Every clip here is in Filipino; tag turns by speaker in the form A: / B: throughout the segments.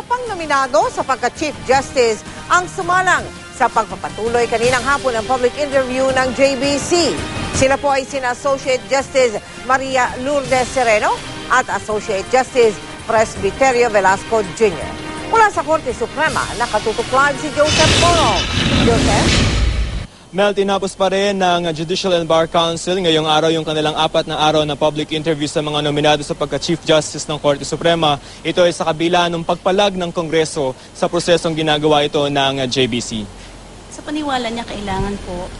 A: iba pang nominado sa pagka-Chief Justice ang sumalang sa pagpapatuloy kaninang hapon ng public interview ng JBC. Sila po ay sina Associate Justice Maria Lourdes Sereno at Associate Justice Presbiterio Velasco Jr. Mula sa Korte Suprema, nakatutok live si Joseph Moro. Joseph?
B: Mel, tinapos pa rin ng Judicial and Bar Council ngayong araw yung kanilang 4 na araw na public interview sa mga nominado sa pagka-Chief Justice ng Korte Suprema. Ito ay sa kabila ng pagpalag ng Kongreso sa prosesong ginagawa ito ng JBC.
C: Sa paniwala niya, kailangan po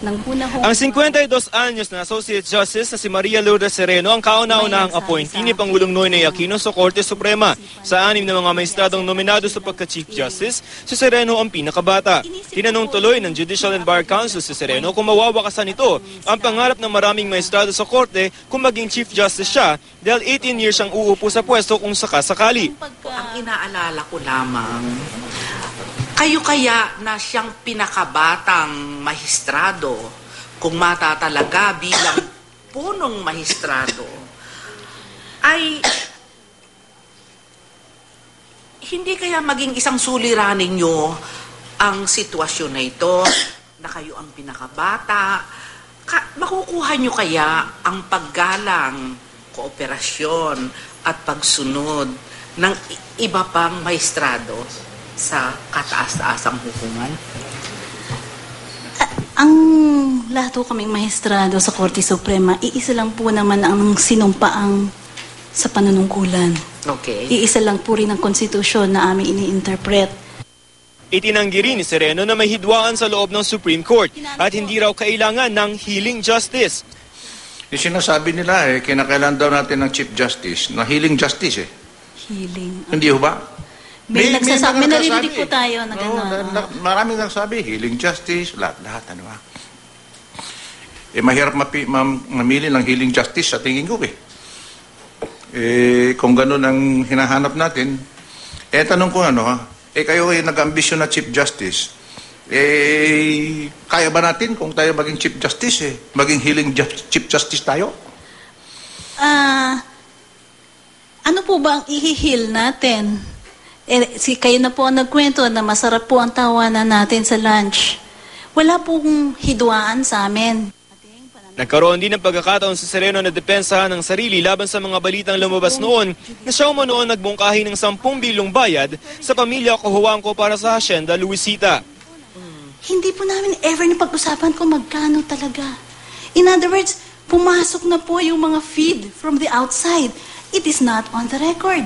C: ng unang...
B: Ang 52 anyos na Associate Justice na si Maria Lourdes Sereno ang kauna-unahang appointee ni Pangulong Noynoy Aquino sa Korte Suprema. Sa 6 na mga maestradong nominado sa pagka-Chief Justice, si Sereno ang pinakabata. Tinanong tuloy ng Judicial and Bar Council si Sereno kung mawawakasan ito ang pangarap ng maraming maestrado sa Korte kung maging Chief Justice siya dahil 18 years siyang uupo sa pwesto kung sakasakali.
D: Ang inaalala ko lamang, kayo kaya na siyang pinakabatang mahistrado kung matatalaga bilang punong mahistrado ay hindi kaya maging isang suliranin nyo ang sitwasyon na ito na kayo ang pinakabata, makukuha nyo kaya ang paggalang, kooperasyon at pagsunod ng iba pang maestrado sa kataas-taasang hukuman?
C: Ang lahat po kaming maestrado sa Korte Suprema, iisa lang po naman ang sinumpaang sa panunungkulan.
D: Okay.
C: Iisa lang po rin ang konstitusyon na aming ini-interpret.
B: Itinanggi rin ni Sereno na may hidwaan sa loob ng Supreme Court at hindi raw kailangan ng healing justice.
E: Yung sinasabi nila kinakailangan daw natin ng Chief Justice, na healing justice
C: Healing.
E: Hindi ho ba?
C: May narinig po tayo na gano'n.
E: Maraming nagsabi, healing justice, lahat, ano ba? Mahirap mamili ng healing justice sa tingin ko kung gano'n ang hinahanap natin, tanong ko kayo nag-ambisyon na Chief Justice, kaya ba natin kung tayo maging Chief Justice, maging healing Chief Justice tayo?
C: Ano po ba ang i-heal natin? Kayo na po ang nagkwento na masarap po ang tawanan natin sa lunch. Wala pong hidwaan sa amin.
B: Nagkaroon din ng pagkakataon sa Sereno na depensahan ng sarili laban sa mga balitang lumabas noon na siya umanoon nagbungkahi ng 10 bilyong bayad sa pamilya Cojuangco para sa Hacienda Luisita.
C: Hindi po namin ever napag-usapan kung magkano talaga. In other words, pumasok na po yung mga feed from the outside. It is not on the record.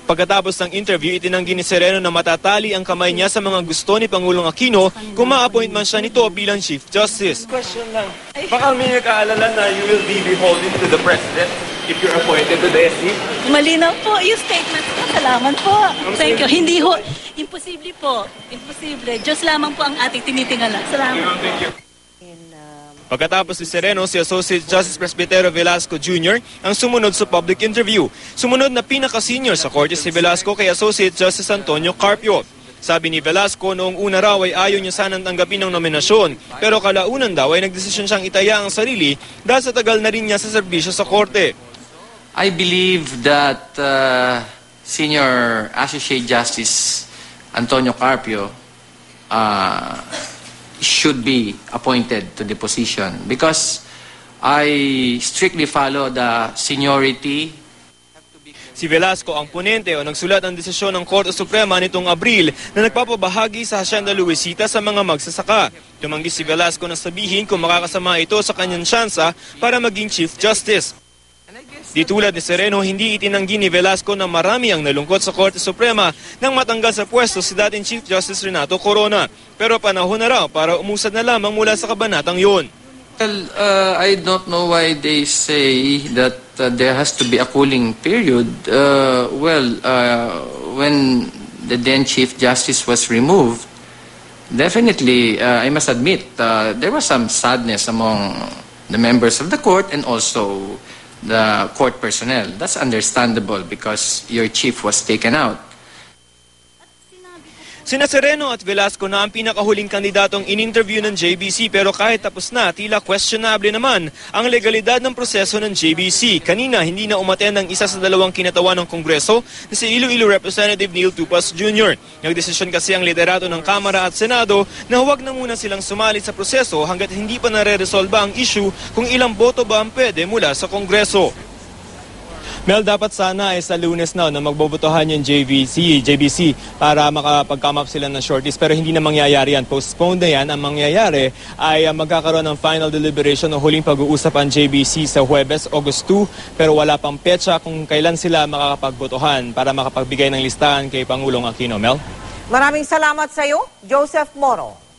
B: Pagkatapos ng interview, itinanggi ni Sereno na matatali ang kamay niya sa mga gusto ni Pangulong Aquino kung ma-appoint man siya nito bilang Chief Justice. Question lang, baka may nag-aalala na you will be beholden to the President if you're appointed to the SC?
C: Malinaw po yung statement ko. Salamat po. Thank you. Hindi ho. Imposible po. Imposible. Diyos lamang po ang ating tinitingala. Salamat.
B: Thank you. Pagkatapos ni Sereno, si Associate Justice Presbiterio Velasco Jr. ang sumunod sa public interview. Sumunod na pinaka-senior sa korte si Velasco kay Associate Justice Antonio Carpio. Sabi ni Velasco, noong una raw ay ayaw niya sanang tanggapin ng nominasyon, pero kalaunan daw ay nagdesisyon siyang itaya ang sarili dahil sa tagal na rin niya sa serbisyo sa korte.
F: I believe that Senior Associate Justice Antonio Carpio should be appointed to the position because I strictly follow the seniority.
B: Si Velasco ang ponente o nagsulat ng desisyon ng Korte Suprema nitong Abril na nagpapabahagi sa Hacienda Luisita sa mga magsasaka. Tumanggi si Velasco na sabihin kung makakasama ito sa kanyang tsansa para maging Chief Justice. Di tulad ni Sereno, hindi itinanggi ni Velasco na marami ang nalungkot sa Korte Suprema nang matanggal sa pwesto si dating Chief Justice Renato Corona. Pero panahon na raw para umusad na lamang mula sa kabanatang yun.
F: Well, I don't know why they say that there has to be a cooling period. When the then Chief Justice was removed, definitely, I must admit, there was some sadness among the members of the court and also the court personnel. That's understandable because your chief was taken out.
B: Sina Sereno at Velasco na ang pinakahuling kandidatong in-interview ng JBC pero kahit tapos na, tila questionable naman ang legalidad ng proseso ng JBC. Kanina, hindi na umaten ng isa sa dalawang kinatawan ng Kongreso na si Iloilo Representative Neil Tupas Jr. Nagdesisyon kasi ang liderato ng Kamara at Senado na huwag na muna silang sumali sa proseso hanggat hindi pa nare-resolba ang issue kung ilang boto ba ang pwede mula sa Kongreso. Mel, dapat sana ay sa Lunes na magbobotohan yung JBC para makapag-come up sila ng shortlist pero hindi na mangyayari yan. Postponed na yan. Ang mangyayari ay magkakaroon ng final deliberation o huling pag-uusap ang JBC sa Huwebes, August 2 pero wala pang petsa kung kailan sila makakapagbotohan para makapagbigay ng listahan kay Pangulong Aquino. Mel?
A: Maraming salamat sa iyo, Joseph Moro.